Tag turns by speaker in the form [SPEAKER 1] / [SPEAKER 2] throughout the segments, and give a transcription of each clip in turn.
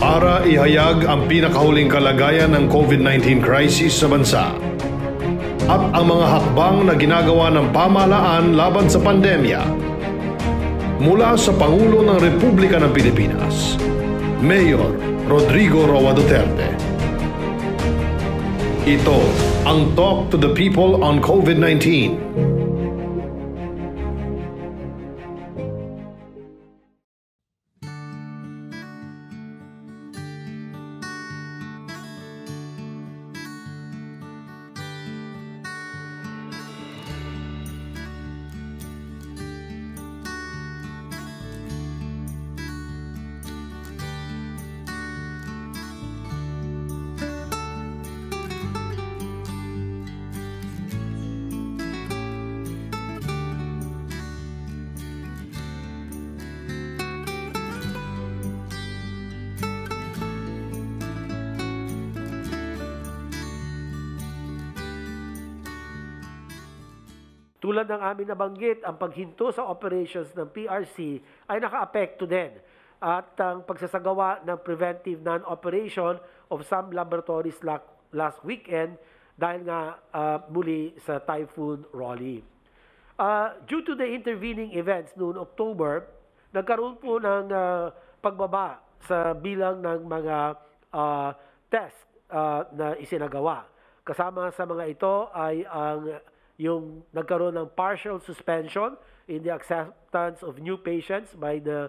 [SPEAKER 1] para ihayag ang pinakahuling kalagayan ng COVID-19 crisis sa bansa at ang mga hakbang na ginagawa ng pamahalaan laban sa pandemya. Mula sa Pangulo ng Republika ng Pilipinas, Mayor Rodrigo Roa Duterte. Ito ang Talk to the People on COVID-19.
[SPEAKER 2] Tulad ng amin nabanggit, ang paghinto sa operations ng PRC ay naka-apekto din at ang pagsasagawa ng preventive non-operation of some laboratories last weekend dahil nga muli sa Typhoon Rolly. Due to the intervening events noong October, nagkaroon po ng pagbaba sa bilang ng mga test na isinagawa. Kasama sa mga ito ay yung nagkaroon ng partial suspension in the acceptance of new patients by the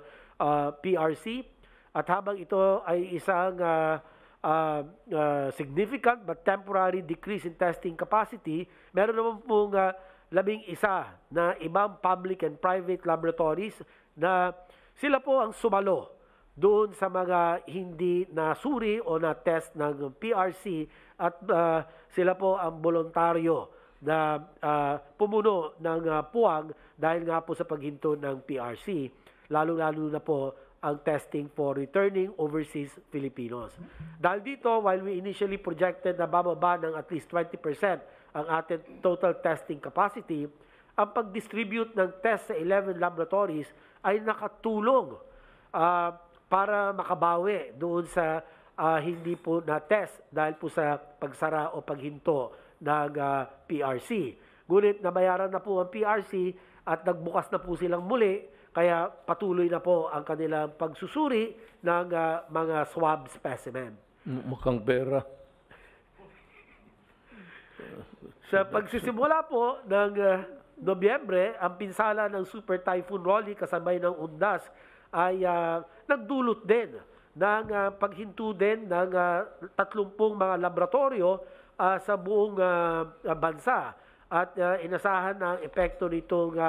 [SPEAKER 2] PRC. At habang ito ay isang significant but temporary decrease in testing capacity, meron naman pong 11 na ibang public and private laboratories na sila po ang sumalo doon sa mga hindi nasuri o na-test ng PRC at sila po ang voluntaryo na pumuno ng puwang dahil nga po sa paghinto ng PRC, lalo-lalo na po ang testing for returning overseas Filipinos. Dahil dito, while we initially projected na bababa ng at least 20% ang ating total testing capacity, ang pag-distribute ng test sa 11 laboratories ay nakatulong para makabawi doon sa hindi po na-test dahil po sa pagsara o paghinto ng PRC. Ngunit nabayaran na po ang PRC at nagbukas na po silang muli, kaya patuloy na po ang kanilang pagsusuri ng mga swab specimen.
[SPEAKER 3] Mukhang pera.
[SPEAKER 2] Sa pagsisimula po ng Nobyembre, ang pinsala ng Super Typhoon Rolly kasabay ng undas ay nagdulot din ng paghinto din ng 30 mga laboratorio sa buong bansa. At inasahan na ang epekto nitong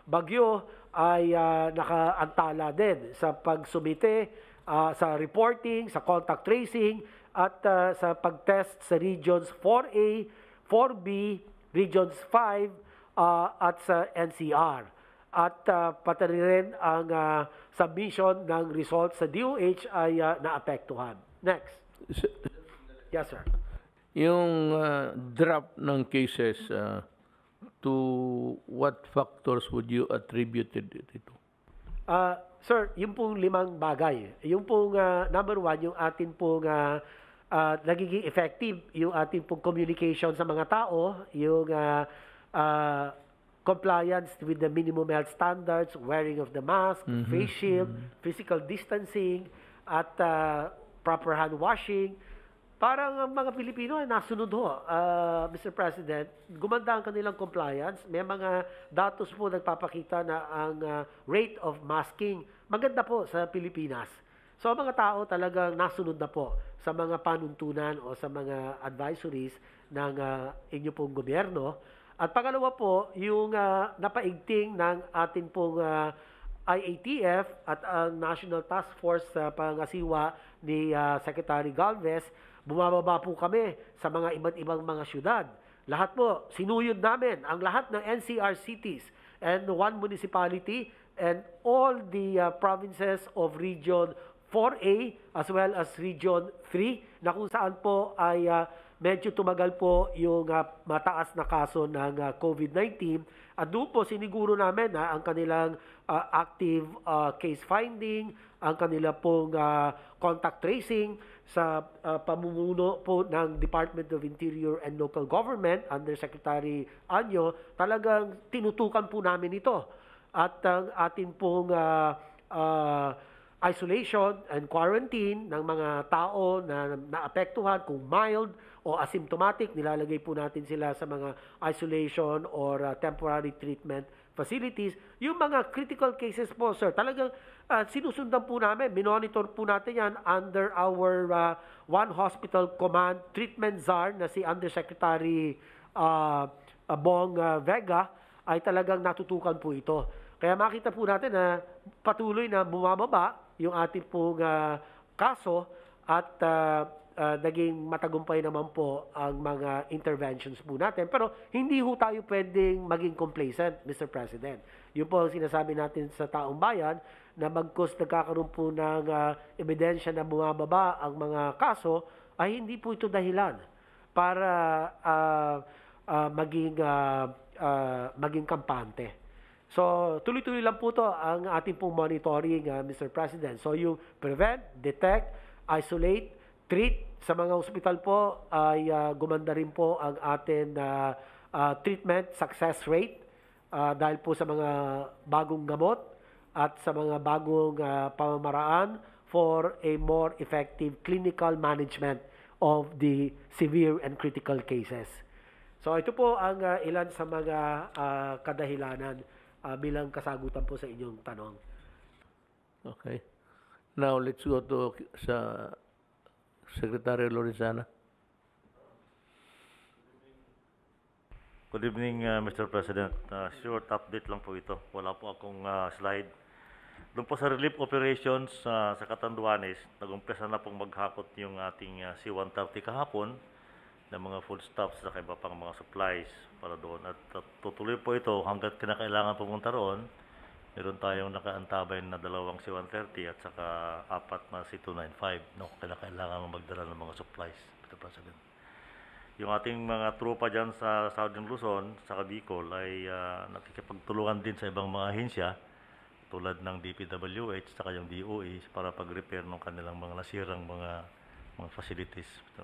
[SPEAKER 2] bagyo ay nakaantala din sa pagsumite, sa reporting, sa contact tracing, at sa pagtest sa Regions 4A, 4B, Regions 5, at sa NCR. At pati rin ang submission ng results sa DOH ay naapektuhan. Next. Yes, sir.
[SPEAKER 3] Yung drop ng cases, to what factors would you attribute it to?
[SPEAKER 2] Sir, yung pong 5 bagay. Yung pong number 1, yung atin pong nagiging effective, yung atin pong communication sa mga tao, yung compliance with the minimum health standards, wearing of the mask, face shield, physical distancing, at proper hand washing. Parang ang mga Pilipino ay nasunod ho, Mr. President, gumanda ang kanilang compliance. May mga datos po nagpapakita na ang rate of masking maganda po sa Pilipinas. So ang mga tao talagang nasunod na po sa mga panuntunan o sa mga advisories ng inyo pong gobyerno. At pangalawa po, yung napaigting ng ating pong IATF at ang National Task Force sa pangasiwa ni Secretary Galvez, bumababa po kami sa mga iba't ibang mga syudad. Lahat po, sinuyod namin ang lahat ng NCR cities and 1 municipality and all the provinces of Region 4A as well as Region 3 na kung saan po ay medyo tumagal po yung mataas na kaso ng COVID-19 at doon po siniguro namin na ang kanilang active case finding, ang kanila pong contact tracing sa pamumuno po ng Department of Interior and Local Government under Secretary Anyo, talagang tinutukan po namin ito. At ang atin pong isolation and quarantine ng mga tao na naapektuhan, kung mild o asymptomatic, nilalagay po natin sila sa mga isolation or temporary treatment facilities. Yung mga critical cases po, sir, talagang sinusundan po namin, minonitor po natin yan under our One Hospital Command Treatment Czar na si Undersecretary Bong Vega ay talagang natutukan po ito. Kaya makita po natin na patuloy na bumababa yung ating pong kaso at naging matagumpay naman po ang mga interventions po natin. Pero hindi ho tayo pwedeng maging complacent, Mr. President. Yun po ang sinasabi natin sa taong bayan na bagkus nagkakaroon po ng ebidensya na bumababa ang mga kaso, ay hindi po ito dahilan para maging kampante. So, tuloy-tuloy lang po to ang ating pong monitoring, Mr. President. So, yung prevent, detect, isolate, treat. Sa mga ospital po ay gumanda rin po ang ating treatment success rate dahil po sa mga bagong gamot at sa mga bagong pamamaraan for a more effective clinical management of the severe and critical cases. So, ito po ang ilan sa mga kadahilanan bilang kasagutan po sa inyong tanong.
[SPEAKER 3] Okay. Now, let's go to sa Secretary Lorenzana.
[SPEAKER 4] Good evening, Mr. President. Short update lang po ito. Wala po akong slide. Doon po sa relief operations sa Catanduanes, nag-umpisa na pong maghakot yung ating C-130 kahapon ng mga foodstuffs sa iba pang mga supplies para doon. At tutuloy po ito hanggat kinakailangan pumunta roon. Meron tayong nakaantabay na 2 C-130 at saka 4 na C-295 no, kailangan magdala ng mga supplies, Mr. President. Yung ating mga tropa dyan sa Southern Luzon, sa Bicol, ay nakikipagtulungan din sa ibang mga ahensya tulad ng DPWH at yung DOE para pag-repair ng kanilang mga nasirang mga facilities. So,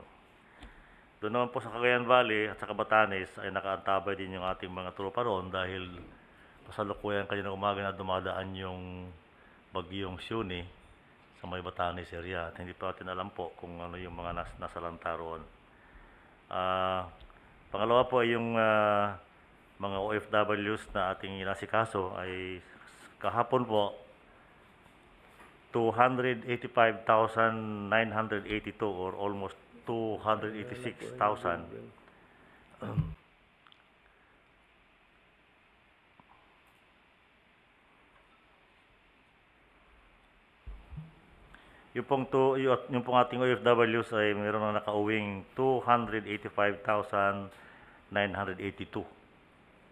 [SPEAKER 4] doon naman po sa Cagayan Valley at sa Batanes ay nakaantabay din yung ating mga tropa roon dahil pasalukuyan kanina umaga na dumadaan yung bagyong Siuni sa may Batanes area at hindi pa natin alam po kung ano yung mga nasa lanta roon. Pangalawa po ay yung mga OFWs na ating inasikaso ay kahapon po 285,982 or almost 286,000. Yung pong ating OFWs ay mayroon na nakauwing 285,982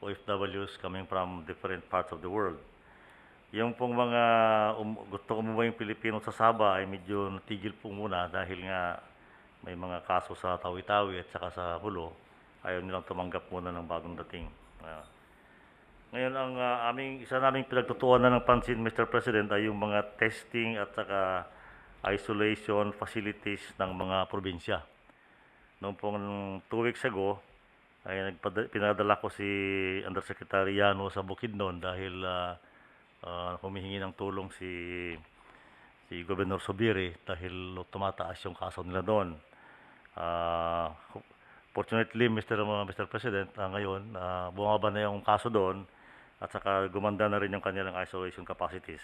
[SPEAKER 4] OFWs coming from different parts of the world. Yung pong mga gusto umuwi yung Pilipino sa Sabah ay medyo natigil po muna dahil nga may mga kaso sa Tawi-Tawi at saka sa Hulo. Ayaw nilang tumanggap muna ng bagong dating. Ngayon, ang isa naming pinagtutuunan ng pansin, Mr. President, ay yung mga testing at saka isolation facilities ng mga probinsya. Noong pong 2 weeks ago, ay pinadala ko si Undersecretary Yano sa Bukidnon dahil humihingi ng tulong si Governor Subiri dahil tumataas yung kaso nila doon. Fortunately, Mr. President, ngayon, bumaba na yung kaso doon at saka gumanda na rin yung kanilang isolation capacities.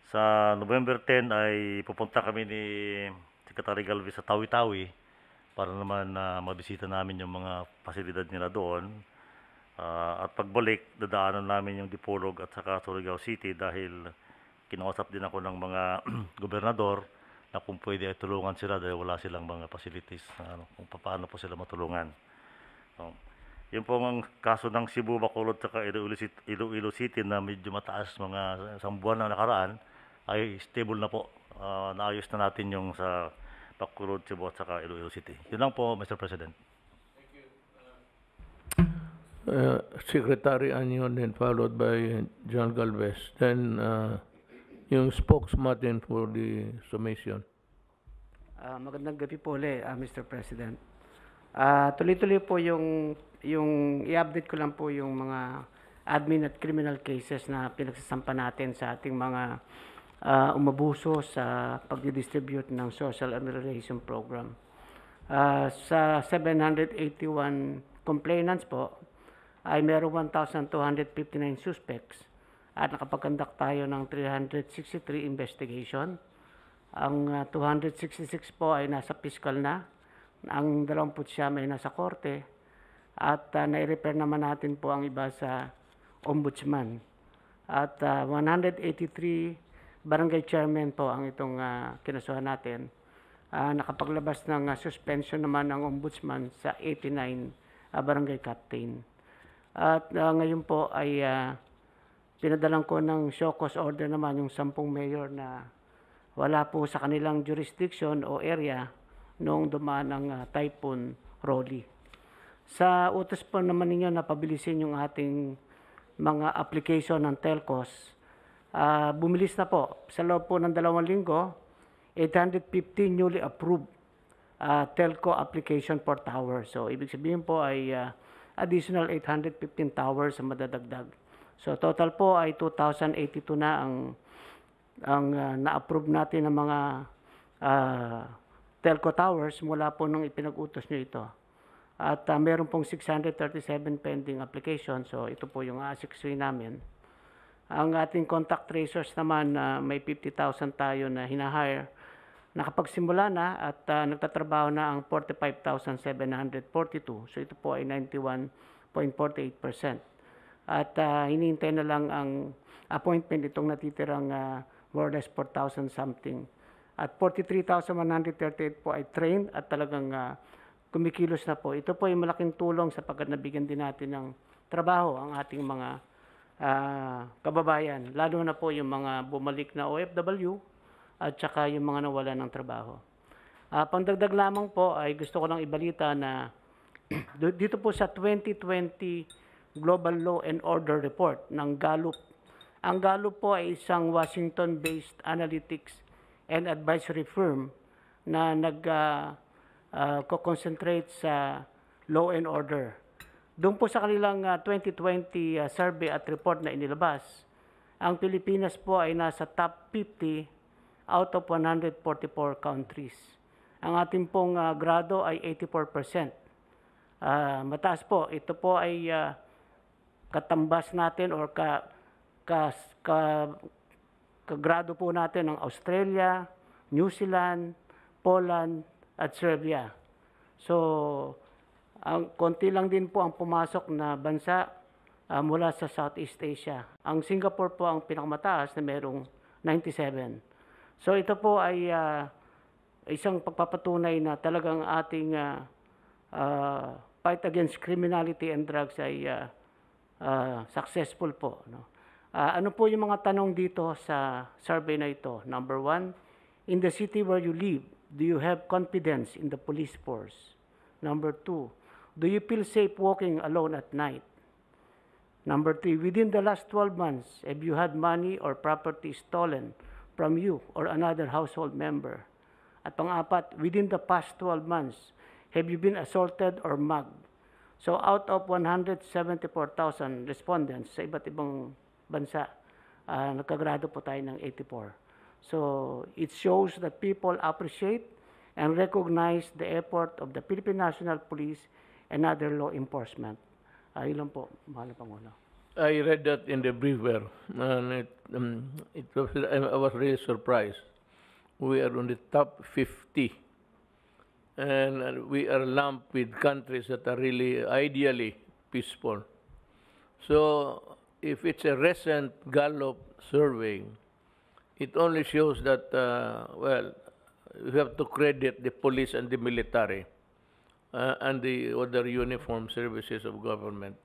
[SPEAKER 4] Sa November 10 ay pupunta kami ni Secretary Galvez sa Tawi-Tawi para naman mabisita namin yung mga pasilidad nila doon. At pagbalik, dadaanan namin yung Dipolog at saka Surigao City dahil kinausap din ako ng mga gobernador na kung pwede ay tulungan sila dahil wala silang mga facilities kung paano po sila matulungan. So, yun po ang kaso ng Cebu, Bacolod at Iloilo City na medyo mataas mga isang buwan na nakaraan ay stable na po. Naayos na natin yung sa Bacolod, Cebu at saka Iloilo City. Yun lang po, Mr. President.
[SPEAKER 3] Secretary Anyon, then followed by John Galvez. Then yung spokesman for the summation.
[SPEAKER 5] Magandang gabi po ulit, Mr. President. Tuloy-tuloy po yung i-update ko lang po yung mga admin at criminal cases na pinagsasampa natin sa ating mga umabuso sa pag-distribute ng Social Amelioration Program. Sa 781 complainants po, ay meron 1,259 suspects at nakapag-conduct tayo ng 363 investigation. Ang 266 po ay nasa fiscal na, ang 29 ay nasa korte, at nai-refer naman natin po ang iba sa ombudsman. At 183 barangay chairman po ang itong kinasuhan natin. Nakapaglabas ng suspension naman ang ombudsman sa 89 barangay captain. At ngayon po ay pinadalan ko ng show cause order naman yung 10 mayor na wala po sa kanilang jurisdiction o area noong dumaan ng Typhoon Rolly. Sa utos po naman ninyo na pabilisin yung ating mga application ng telcos, bumilis na po. Sa loob po ng 2 linggo, 850 newly approved telco application per tower. So, ibig sabihin po ay additional 815 towers sa madadagdag. So, total po ay 2,082 na ang na-approve natin ng mga telco towers mula po nung ipinag-utos nyo ito. At meron pong 637 pending application. So, ito po yung asiksuin namin. Ang ating contact tracers naman, may 50,000 tayo na hinahire. Nakapagsimula na at nagtatrabaho na ang 45,742. So ito po ay 91.48%. At hinihintay na lang ang appointment itong natitirang more or less 4,000 something. At 43,138 po ay trained at talagang kumikilos na po. Ito po ay malaking tulong sapagkat nabigyan din natin ng trabaho ang ating mga kababayan. Lalo na po yung mga bumalik na OFW at saka yung mga nawala ng trabaho. Pangdagdag lamang po ay gusto ko lang ibalita na dito po sa 2020 Global Law and Order Report ng Gallup. Ang Gallup po ay isang Washington-based analytics and advisory firm na nag-concentrate sa law and order. Doon po sa kanilang 2020 survey at report na inilabas, ang Pilipinas po ay nasa top 50 out of 144 countries. Ang ating pong grado ay 84%. Mataas po. Ito po ay katambas natin or kagrado po natin ng Australia, New Zealand, Poland, at Serbia. So, ang konti lang din po ang pumasok na bansa mula sa Southeast Asia. Ang Singapore po ang pinakamataas na merong 97. So ito po ay isang pagpapatunay na talagang ating fight against criminality and drugs ay successful po. No? Ano po yung mga tanong dito sa survey na ito? Number 1, in the city where you live, do you have confidence in the police force? Number 2, do you feel safe walking alone at night? Number 3, within the last 12 months, have you had money or property stolen from you or another household member? At pang-apat, within the past 12 months, have you been assaulted or mugged? So out of 174,000 respondents sa iba't ibang bansa, nagkagrado po tayo ng 84. So it shows that people appreciate and recognize the effort of the Philippine National Police and other law enforcement. Yun lang po, mahal na Pangulo.
[SPEAKER 3] I read that in the briefer, and I was really surprised. We are on the top 50, and we are lumped with countries that are really ideally peaceful. So, if it's a recent Gallup survey, it only shows that, well, we have to credit the police and the military and the other uniform services of government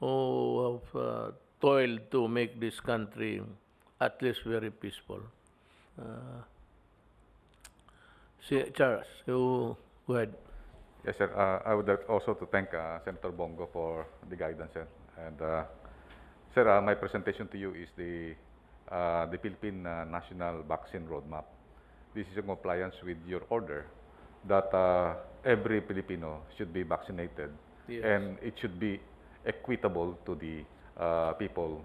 [SPEAKER 3] who have toiled to make this country at least very peaceful. Charles, you go ahead.
[SPEAKER 6] Yes, sir. I would like also to thank Senator Bongo for the guidance, sir. And sir, my presentation to you is the Philippine National Vaccine Roadmap. This is in compliance with your order that every Filipino should be vaccinated,
[SPEAKER 3] Yes.
[SPEAKER 6] and it should be equitable to the people,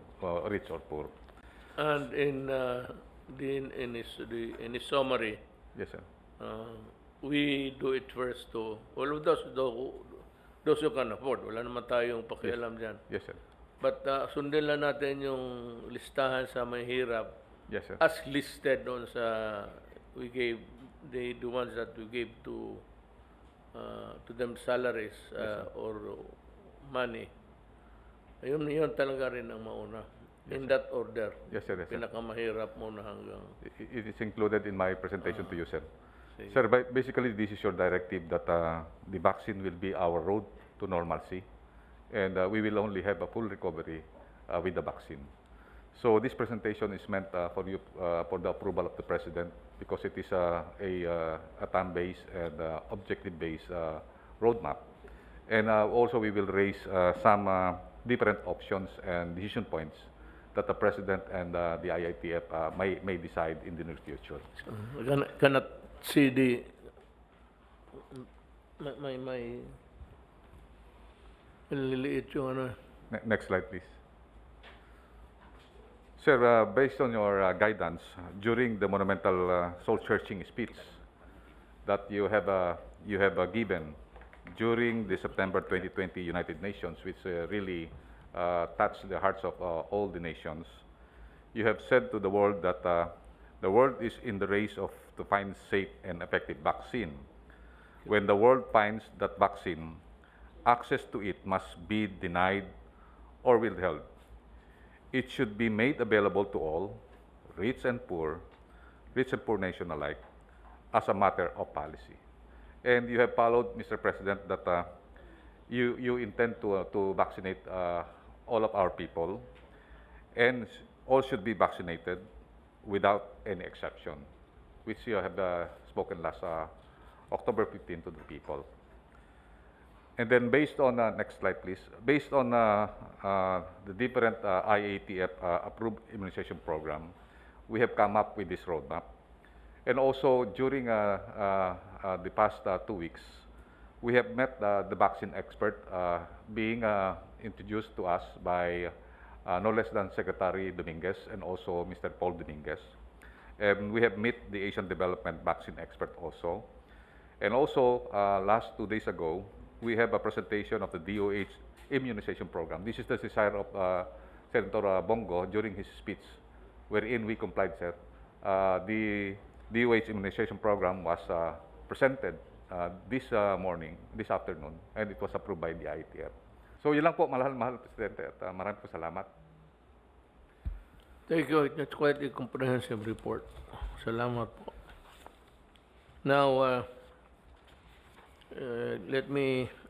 [SPEAKER 6] rich or poor.
[SPEAKER 3] And in his summary,
[SPEAKER 6] Yes, sir.
[SPEAKER 3] we do it first to all of those who can afford. Wala naman tayong pakialam dyan.
[SPEAKER 6] Yes, sir.
[SPEAKER 3] But sundin lang natin yung listahan sa mahirap
[SPEAKER 6] Yes, sir.
[SPEAKER 3] as listed doon sa we gave the ones that we gave to them salaries or money. Yun talaga rin ang mauna. In that order.
[SPEAKER 6] Yes, sir. Yes, sir.
[SPEAKER 3] Pinakamahirap muna hanggang
[SPEAKER 6] It is included in my presentation to you, sir.
[SPEAKER 3] sige.
[SPEAKER 6] Sir, basically, this is your directive that the vaccine will be our road to normalcy, and we will only have a full recovery with the vaccine. So this presentation is meant for you for the approval of the President, because it is a time-based and objective-based roadmap. And also we will raise some different options and decision points that the President and the IITF may decide in the near future.
[SPEAKER 3] Cannot see the my liliit yung ano.
[SPEAKER 6] Next slide, please. Sir, based on your guidance during the monumental soul-searching speech that you have given during the September 2020 United Nations, which really touched the hearts of all the nations, you have said to the world that the world is in the race to find safe and effective vaccine. When the world finds that vaccine, access to it must be denied or withheld. It should be made available to all, rich and poor nation alike, as a matter of policy. And you have followed, Mr. President, that you intend to vaccinate all of our people, and all should be vaccinated without any exception, which you have spoken last October 15 to the people. And then based on, next slide please, based on the different IATF approved immunization program, we have come up with this roadmap. And also during the past 2 weeks, we have met the vaccine expert being introduced to us by no less than Secretary Dominguez and also Mr. Paul Dominguez. And we have met the Asian Development Vaccine expert also. And also, last 2 days ago, we have a presentation of the DOH immunization program. This is the desire of Senator Bongo during his speech, wherein we complied, sir. The DOH immunization program was presented this afternoon, and it was approved by the ITF. So yun lang po, mahal Presidente, at maraming po salamat.
[SPEAKER 3] Thank you. That's quite a comprehensive report. Salamat po. Now,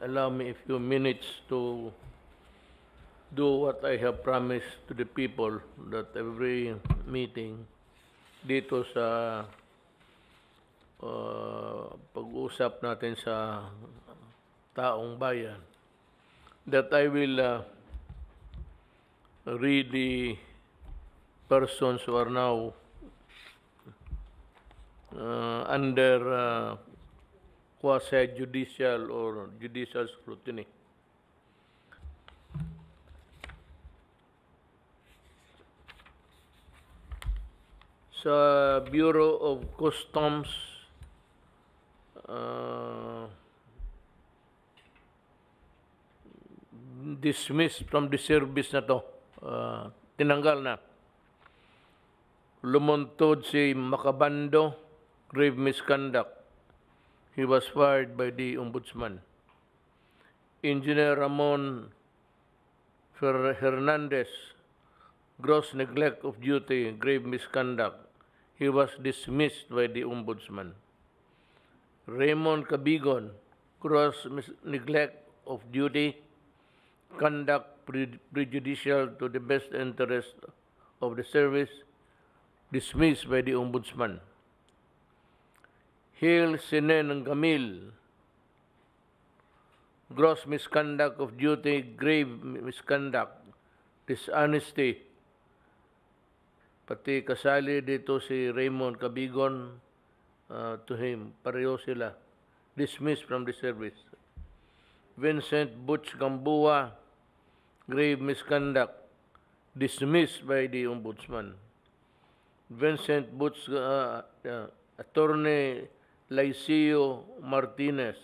[SPEAKER 3] allow me a few minutes to do what I have promised to the people, that every meeting dito sa pag-usap natin sa taong bayan, that I will read the persons who are now under quasi-judicial or judicial scrutiny. Sa Bureau of Customs, dismissed from the service na to, tinanggal na. Lumuntod si Macabando, grave misconduct. He was fired by the Ombudsman. Engineer Ramon Hernandez, gross neglect of duty, grave misconduct. He was dismissed by the Ombudsman. Raymond Cabigon, gross neglect of duty, conduct prejudicial to the best interest of the service, dismissed by the Ombudsman. Hill Sinen ng Camille, gross misconduct of duty, grave misconduct, dishonesty. Pati kasali dito si Raymond Cabigon, to him, pareho sila. Dismissed from the service. Vincent Butch Gambua, grave misconduct, dismissed by the Ombudsman. Vincent Butch, Attorney Laicio Martinez,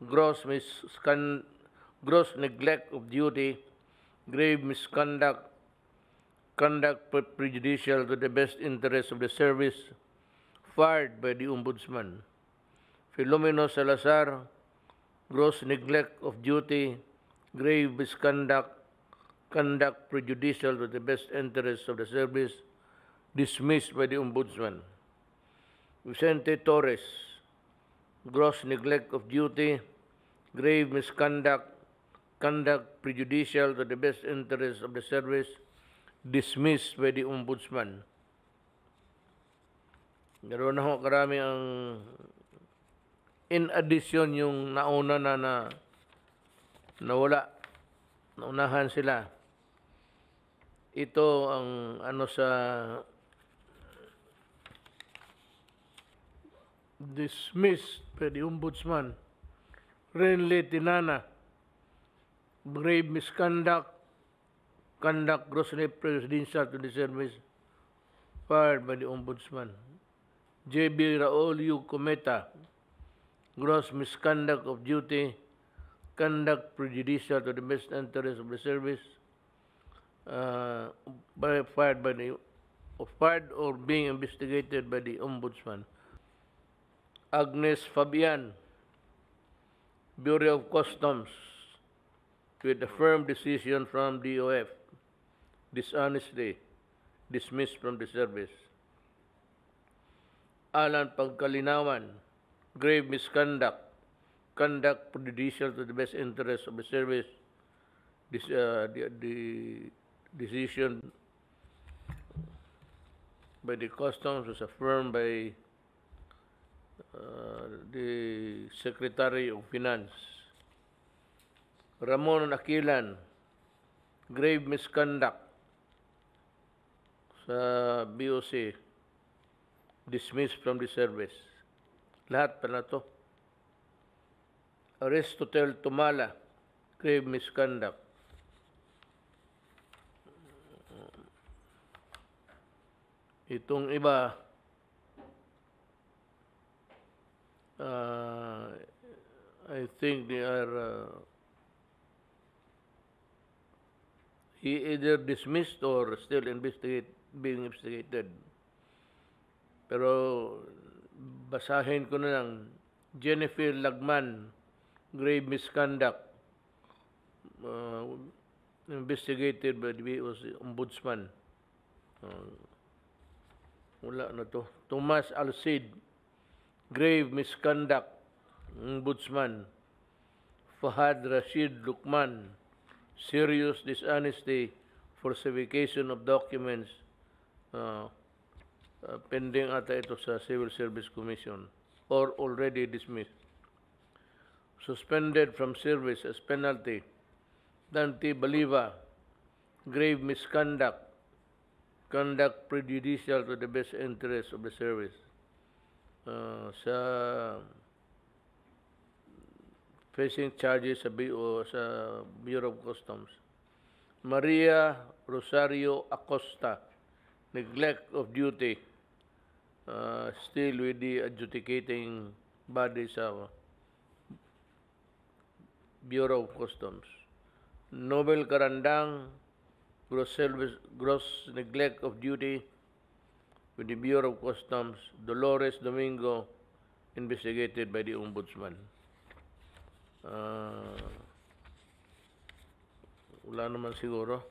[SPEAKER 3] gross neglect of duty, grave misconduct, conduct prejudicial to the best interest of the service, fired by the Ombudsman. Filomeno Salazar, gross neglect of duty, grave misconduct, conduct prejudicial to the best interests of the service, dismissed by the Ombudsman. Vicente Torres, gross neglect of duty, grave misconduct, conduct prejudicial to the best interests of the service, dismissed by the Ombudsman. Ganoon na ho karami ang in addition yung nauna na nawala, naunahan sila. Ito ang ano sa dismissed by the Ombudsman. Renly Tinana, grave misconduct, conduct grossly prejudicial to the service, fired by the Ombudsman. J.B. Raul Cometa, gross misconduct of duty, conduct prejudicial to the best interest of the service, fired or being investigated by the Ombudsman. Agnes Fabian, Bureau of Customs, with a firm decision from DOF, dishonestly dismissed from the service. Alan Pagkalinawan, grave misconduct, conduct prejudicial to the best interest of the service. The decision by the Customs was affirmed by the Secretary of Finance. Ramon Aquilan, grave misconduct sa BOC, dismissed from the service. Lahat pa na to. Aristotle Tumala, grave misconduct. Itong iba, I think they are he either dismissed or still being investigated. Pero basahin ko na lang. Jennifer Lagman, grave misconduct, investigated by the Ombudsman. Wala na to. Tomas Alcid, grave misconduct, Ombudsman. Fahad Rashid Lukman, serious dishonesty, falsification of documents, pending ata ito sa Civil Service Commission or already dismissed. Suspended from service as penalty, Dante Baliva, grave misconduct, conduct prejudicial to the best interest of the service. Sa facing charges sa Bureau of Customs. Maria Rosario Acosta, neglect of duty, still with the adjudicating body sa Bureau of Customs. Nobel Carandang, gross neglect of duty with the Bureau of Customs. Dolores Domingo, investigated by the Ombudsman. Wala naman siguro.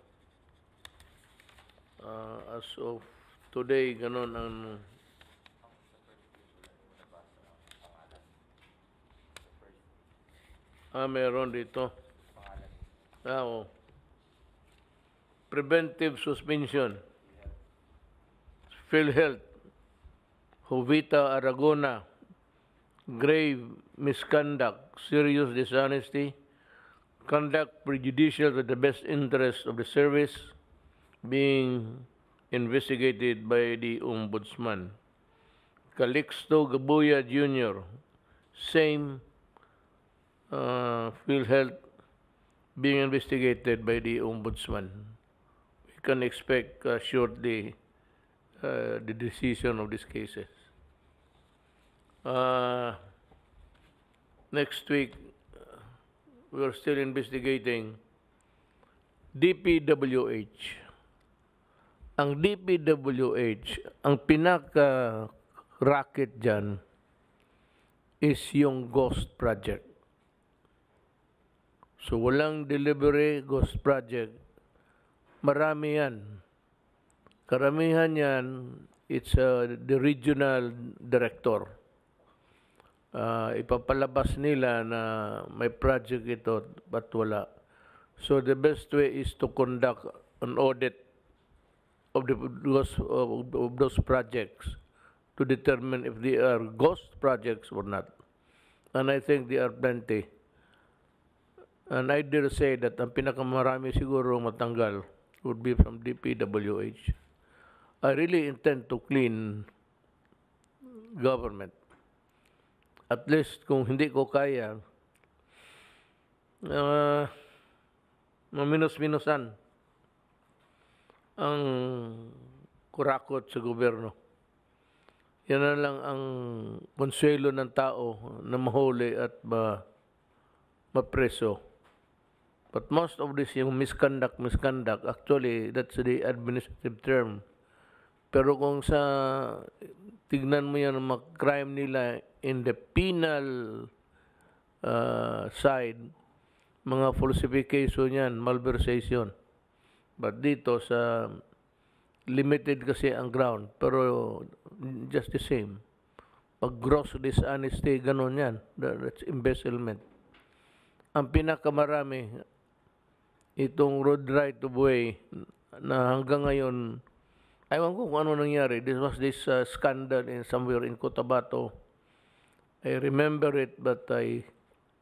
[SPEAKER 3] As of today, ganon ang meron dito. Preventive suspension. PhilHealth, Jovita Aragona, grave misconduct, serious dishonesty, conduct prejudicial to the best interest of the service being investigated by the Ombudsman. Calixto Gabuya Jr., same PhilHealth being investigated by the Ombudsman. We can expect shortly the decision of these cases. Next week, we are still investigating DPWH. Ang DPWH, ang pinaka-racket dyan is yung ghost project. So walang delivery ghost project. Marami yan. Karamihan yan, it's the regional director. Ipapalabas nila na may project ito, but wala. So the best way is to conduct an audit of those projects to determine if they are ghost projects or not. And I think they are plenty. And I dare say that ang pinakamarami siguro matanggal would be from DPWH. I really intend to clean government. At least kung hindi ko kaya, maminus-minusan ang kurakot sa gobyerno. Yan na lang ang konsuelo ng tao na mahuli at mapreso. But most of this, yung misconduct, actually, that's the administrative term. Pero kung tignan mo yan ang crime nila in the penal side, mga falsification yan, malversation. But dito sa limited kasi ang ground, pero just the same. Pag gross dishonesty, ganon yan. That's embezzlement. Ang pinakamarami, itong road right of way na hanggang ngayon, ewan ko kung ano nangyari. This was this scandal somewhere in Cotabato. I remember it, but I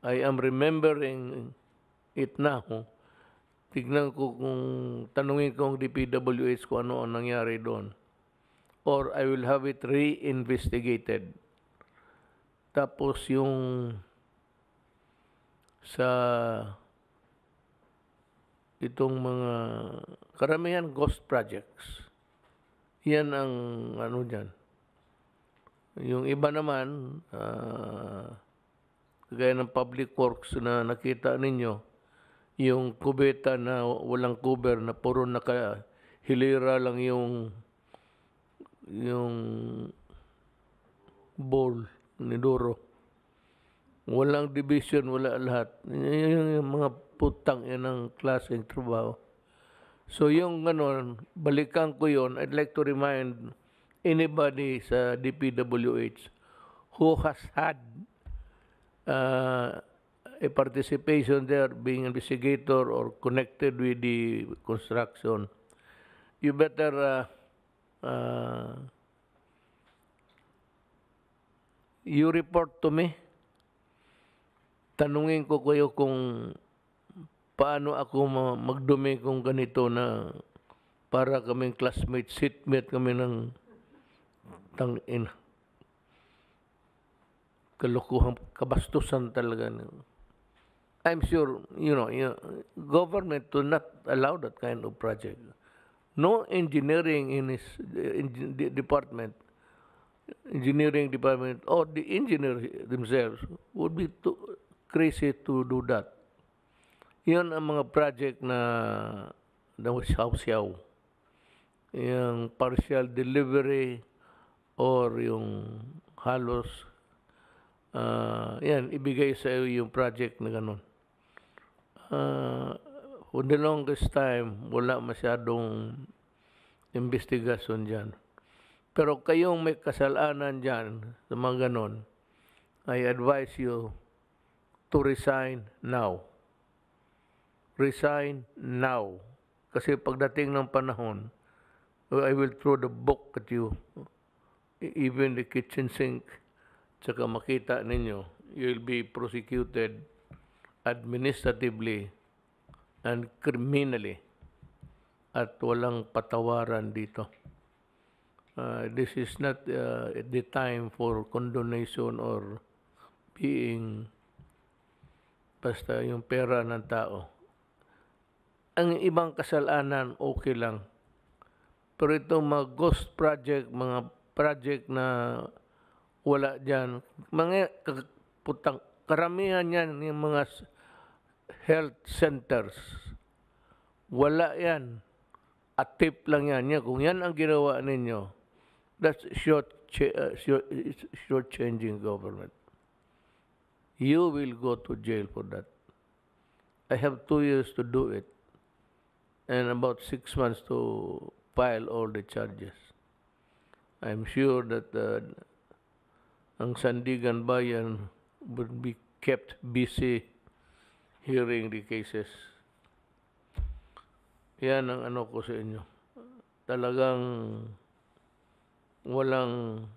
[SPEAKER 3] am remembering it now. Tignan ko tanungin ko ang DPWH kung ano ang nangyari doon. Or I will have it re-investigated. Tapos yung sa itong mga karamihan ghost projects. Yan ang ano dyan. Yung iba naman, kagaya ng public works na nakita ninyo, yung kubeta na walang cover, na puro nakahilira lang yung bowl ni Duro. Walang division, wala lahat. Yung mga putang yan ang klaseng trabaho. So yung ganon, balikan ko yon. I'd like to remind anybody sa DPWH who has had a participation there, being investigator or connected with the construction, you better you report to me. Tanungin ko kayo kung paano ako magdumi kung ganito na para kaming classmate, seatmate kami ng tangina. Kalukuhan, kabastusan talaga. I'm sure, government will not allow that kind of project. No engineering in his engineering department or the engineers themselves would be too crazy to do that. Yan ang mga project na siyaw-siyaw. Yung partial delivery or yung halos yan, ibigay sa iyo yung project na ganun. For the longest time, wala masyadong investigasyon dyan. Pero kayong may kasalanan dyan sa mga ganun, I advise you to resign now. Resign now. Kasi pagdating ng panahon, I will throw the book at you. Even the kitchen sink, tsaka makita ninyo, you'll be prosecuted administratively and criminally at walang patawaran dito. This is not the time for condonation or being basta yung pera ng tao. Ang ibang kasalanan, okay lang. Pero itong mga ghost project, mga project na wala dyan, mga karamihan yan, yung mga health centers, wala yan. Atip lang yan. Kung yan ang ginawa ninyo, that's short-changing government. You will go to jail for that. I have 2 years to do it and about 6 months to file all the charges. I'm sure that ang Sandigan Bayan would be kept busy hearing the cases. Yan ang ano ko sa inyo. Talagang walang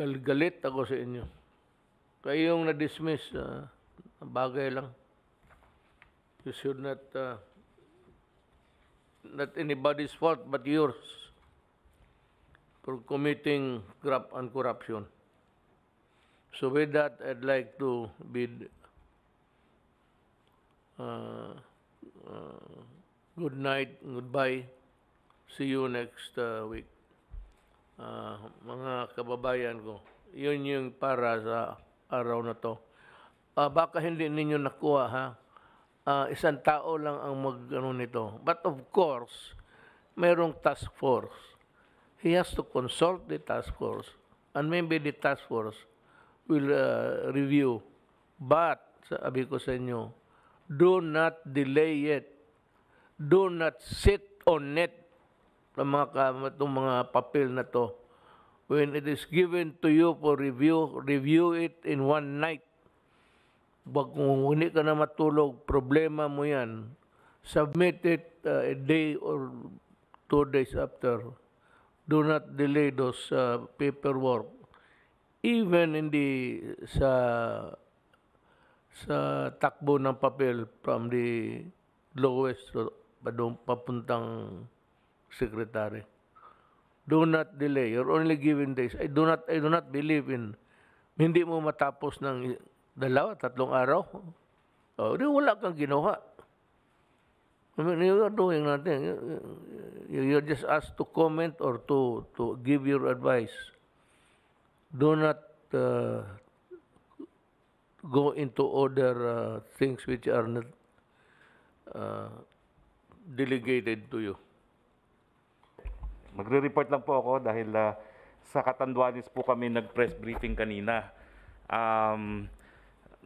[SPEAKER 3] galit ako sa inyo. Kayong na-dismiss, bagay lang. You should not anybody's fault but yours for committing graft and corruption. So with that, I'd like to bid good night, goodbye. See you next week. Mga kababayan ko, yun yung para sa araw na to. Baka hindi ninyo nakuha, ha? Isang tao lang ang mag-ano nito. But of course, mayroong task force. He has to consult the task force. And maybe the task force will review. But, sabi ko sa inyo, do not delay it. Do not sit on it. Itong mga papel na to. When it is given to you for review it in one night. Kung hindi ka na matulog, problema mo yan. Submit it a day or 2 days after. Do not delay those paperwork. Even sa takbo ng papel from the lowest papuntang secretary. Do not delay. You're only given days. I do not believe in hindi mo matapos ng 2-3 araw. Di wala kang ginawa. I mean, you are doing nothing. You're just asked to comment or to give your advice. Do not go into other things which are not delegated to you.
[SPEAKER 6] Magre-report lang po ako dahil sa Catanduanes po kami nag-press briefing kanina.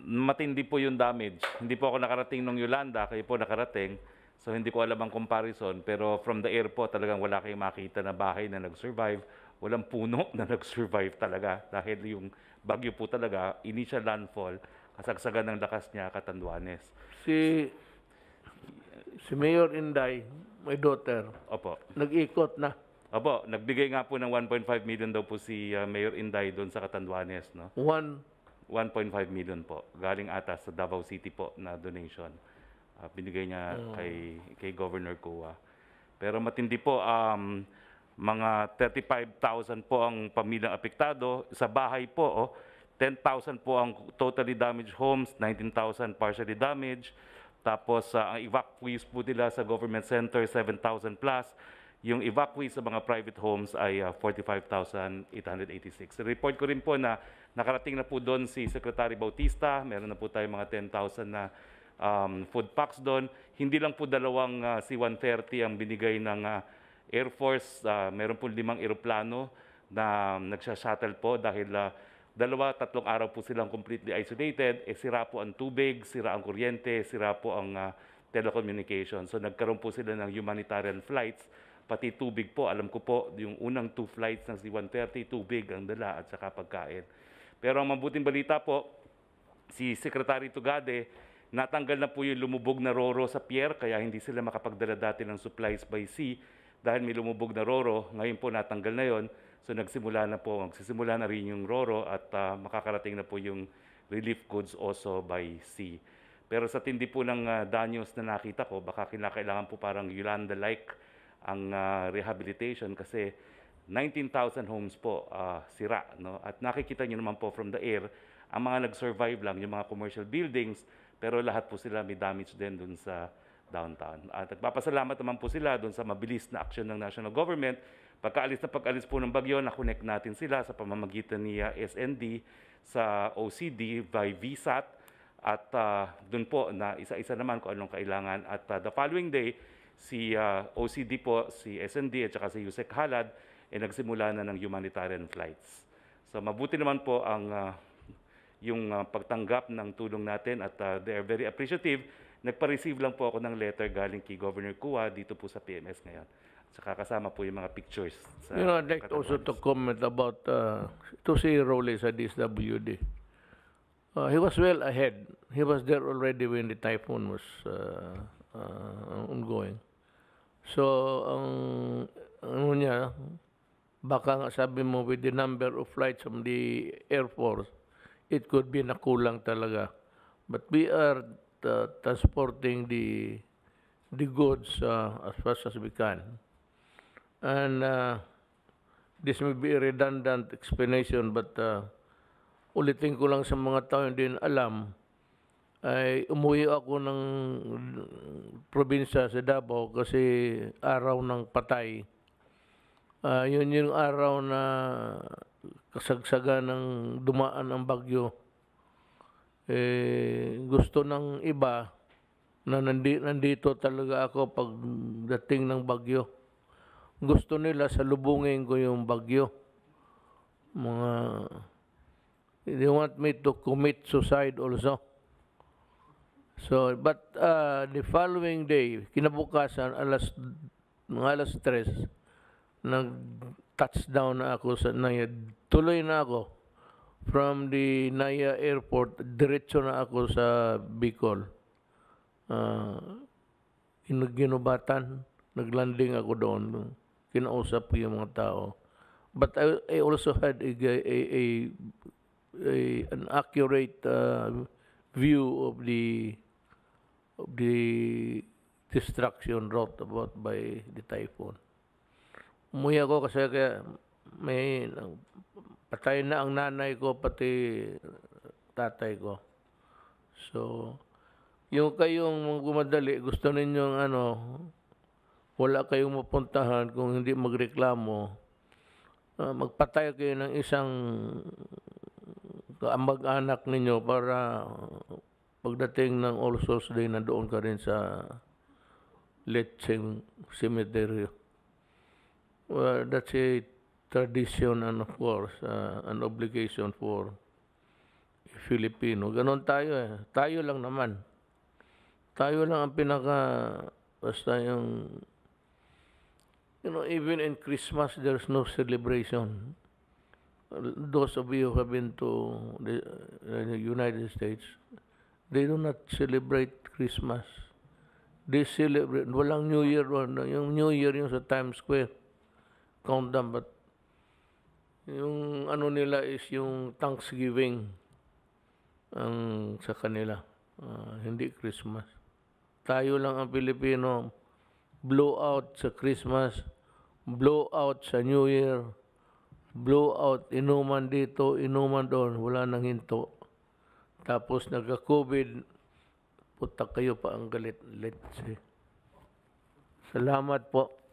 [SPEAKER 6] Matindi po yung damage. Hindi po ako nakarating nung Yolanda, kayo po nakarating. So hindi ko alam ang comparison. Pero from the air po, talagang wala kayong makita na bahay na nag-survive. Walang puno na nag-survive talaga. Dahil yung bagyo po talaga, initial landfall, kasagsagan ng lakas niya, Catanduanes.
[SPEAKER 3] Si Mayor Inday, my daughter,
[SPEAKER 6] Opo.
[SPEAKER 3] nag-ikot na.
[SPEAKER 6] Opo, nagbigay nga po ng 1.5 million daw po si Mayor Inday doon sa Catanduanes, no? 1.5 million po. Galing ata sa Davao City po na donation. Binigay niya kay Governor Kua. Pero matindi po, mga 35,000 po ang pamilyang apektado. Sa bahay po, 10,000 po ang totally damaged homes, 19,000 partially damaged. Tapos ang evacuees po nila sa government center, 7,000 plus. Yung evacuees sa mga private homes ay 45,886. Report ko rin po na nakarating na po doon si Secretary Bautista. Meron na po tayo mga 10,000 na food packs doon. Hindi lang po dalawang C-130 ang binigay ng Air Force. Meron po 5 eroplano na nagsha-shuttle po dahil 2-3 araw po silang completely isolated. Sira po ang tubig, sira ang kuryente, sira po ang telecommunication. So nagkaroon po sila ng humanitarian flights. Pati tubig po, alam ko po, yung unang 2 flights ng C-130, tubig ang dala at saka pagkain. Pero ang mabuting balita po, si Secretary Tugade, natanggal na po yung lumubog na roro sa pier, kaya hindi sila makapagdala dati ng supplies by sea dahil may lumubog na roro. Ngayon po natanggal na yon.
[SPEAKER 7] So magsisimula na rin yung RoRo at makakarating na po yung relief goods also by sea. Pero sa tindi po ng danyos na nakita ko, baka kailangan po parang Yolanda-like ang rehabilitation kasi 19,000 homes po sira. No? At nakikita nyo naman po from the air, ang mga nag-survive lang, yung mga commercial buildings, pero lahat po sila may damage din dun sa downtown. At nagpapasalamat naman po sila dun sa mabilis na action ng national government. Pagkaalis po ng bagyo, na-connect natin sila sa pamamagitan ni SND sa OCD by VSAT at dun po na isa-isa naman kung anong kailangan. At the following day, si OCD po, si SND at saka si Yusek Halad ay nagsimula na ng humanitarian flights. So mabuti naman po ang yung pagtanggap ng tulong natin at they are very appreciative. Nagpa-receive lang po ako ng letter galing kay Governor Kua dito po sa PMS ngayon. Saka kasama po yung mga pictures. Sa
[SPEAKER 3] I'd like also to comment about to si Rowley sa DSWD. He was well ahead. He was there already when the typhoon was ongoing. So, ano niya, baka nga sabi mo with the number of flights from the Air Force, it could be nakulang talaga. But we are transporting the goods as fast as we can. And this may be a redundant explanation, but ulitin ko lang sa mga tao hindi alam, ay umuwi ako ng probinsya sa Davao kasi araw ng patay. Yun yung araw na kasagsagan ng dumaan ang bagyo. Gusto ng iba na nandito talaga ako pagdating ng bagyo. Gusto nila salubungin ko yung bagyo. They want me to commit suicide also. So, but the following day, kinabukasan, alas 3, nag-touchdown na ako sa Naya. Tuloy na ako. From the Naya Airport, diretso na ako sa Bicol. Ginubatan, naglanding ako doon. Kinausap ko yung mga tao. But I also had an accurate view of the destruction wrought about by the typhoon. Umuwi ako kasi may patay na ang nanay ko pati tatay ko. So, yung kayong gumadali, gusto ninyong wala kayong mapuntahan kung hindi magreklamo, magpatay kayo ng isang kamag-anak ninyo para pagdating ng All Souls Day na doon ka rin sa Lecheng Cemetery. Well, that's a tradition and of course an obligation for Filipino. Ganon tayo Tayo lang naman. Tayo lang ang basta yung even in Christmas, there's no celebration. Those of you who have been to the United States, they do not celebrate Christmas. They celebrate, walang New Year. Yung New Year yung sa Times Square. Countdown, but yung nila is yung Thanksgiving ang sa kanila. Hindi Christmas. Tayo lang ang Pilipino, blowout sa Christmas, blowout sa New Year, blowout, inuman dito, inuman doon, wala nang hinto. Tapos nagka-COVID, putak kayo pa ang galit. Let's see. Salamat po.